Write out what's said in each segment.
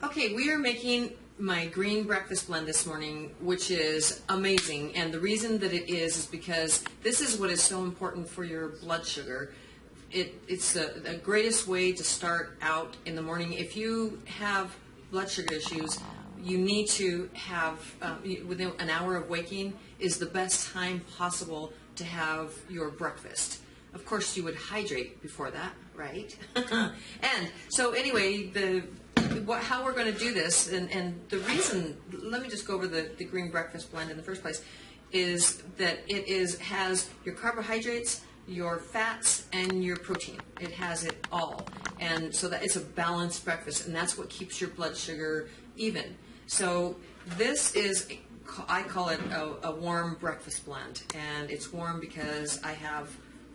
Okay, we are making my green breakfast blend this morning, which is amazing. And the reason that it is because this is what is so important for your blood sugar. It's the greatest way to start out in the morning. If you have blood sugar issues, you need to have, within an hour of waking is the best time possible to have your breakfast. Of course, you would hydrate before that, right? And so anyway, how we're going to do this, and the reason, let me just go over the green breakfast blend in the first place, is that it has your carbohydrates, your fats, and your protein. It has it all. And so that it's a balanced breakfast, and that's what keeps your blood sugar even. So this is, I call it a warm breakfast blend, and it's warm because I have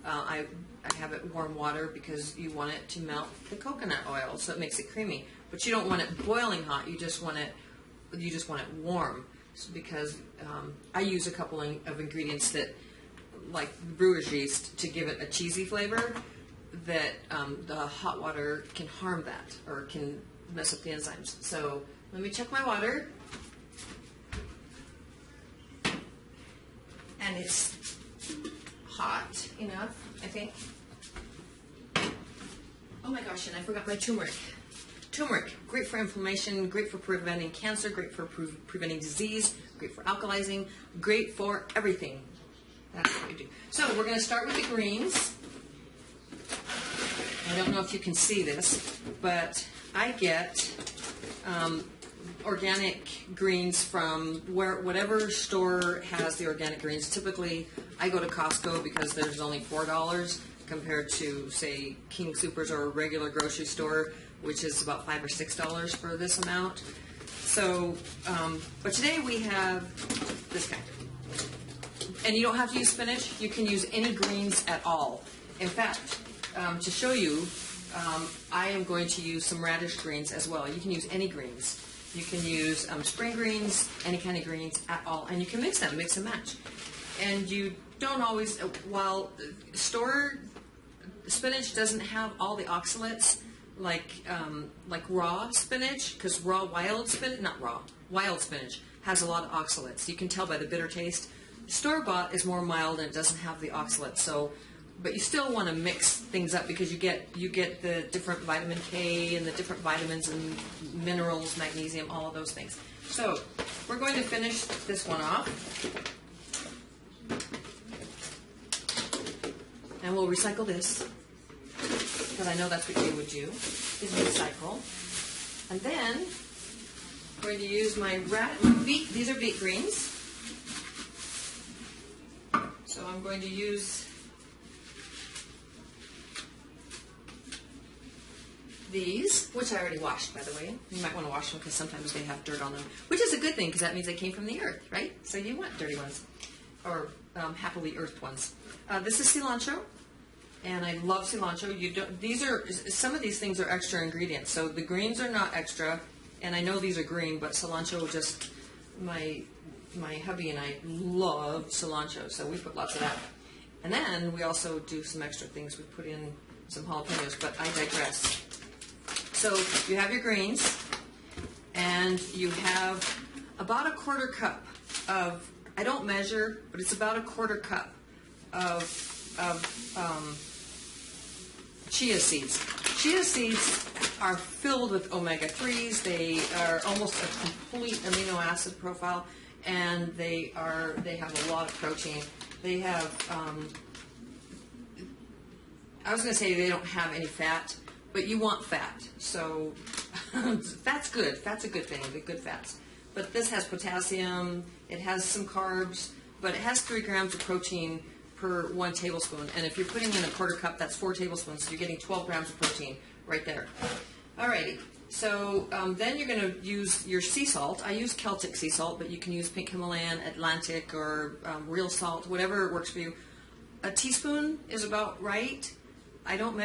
it warm water because you want it to melt the coconut oil, so it makes it creamy. But you don't want it boiling hot. You just want it warm, because I use a couple of ingredients that, like brewer's yeast, to give it a cheesy flavor. That the hot water can harm that or can mess up the enzymes. So let me check my water, and it's hot enough, I think. Oh my gosh, and I forgot my turmeric. Turmeric, great for inflammation, great for preventing cancer, great for preventing disease, great for alkalizing, great for everything. That's what we do. So we're going to start with the greens. I don't know if you can see this, but I get organic greens from whatever store has the organic greens. Typically, I go to Costco because there's only $4 compared to, say, King Soopers or a regular grocery store, which is about $5 or $6 for this amount. So, but today we have this kind. And you don't have to use spinach. You can use any greens at all. In fact, to show you, I am going to use some radish greens as well. You can use any greens. You can use spring greens, any kind of greens at all, and you can mix them, mix and match. And you don't always, while store spinach doesn't have all the oxalates like raw spinach, because wild spinach has a lot of oxalates. You can tell by the bitter taste. Store-bought is more mild and it doesn't have the oxalates. So, but you still want to mix things up because you get the different vitamin K and the different vitamins and minerals, magnesium, all of those things. So we're going to finish this one off, and we'll recycle this because I know that's what you would do, is recycle. And then I'm going to use my beet. These are beet greens. So I'm going to use these, which I already washed, by the way. You might want to wash them because sometimes they have dirt on them, which is a good thing because that means they came from the earth, right? So you want dirty ones, or happily earthed ones. This is cilantro, and I love cilantro. Some of these things are extra ingredients, so the greens are not extra, and I know these are green, but cilantro just, my hubby and I love cilantro, so we put lots of that. And then we also do some extra things. We put in some jalapenos, but I digress. So you have your greens, and you have about a quarter cup of, I don't measure, but it's about a quarter cup of chia seeds. Chia seeds are filled with omega-3s. They are almost a complete amino acid profile. And they have a lot of protein. They have, I was going to say they don't have any fat, but you want fat. So fat's good. Fat's a good thing, the good fats. But this has potassium, it has some carbs, but it has 3 grams of protein per 1 tablespoon. And if you're putting in a quarter cup, that's 4 tablespoons, so you're getting 12 grams of protein right there. Alrighty. So then you're going to use your sea salt. I use Celtic sea salt, but you can use pink Himalayan, Atlantic, or real salt, whatever works for you. A teaspoon is about right. I don't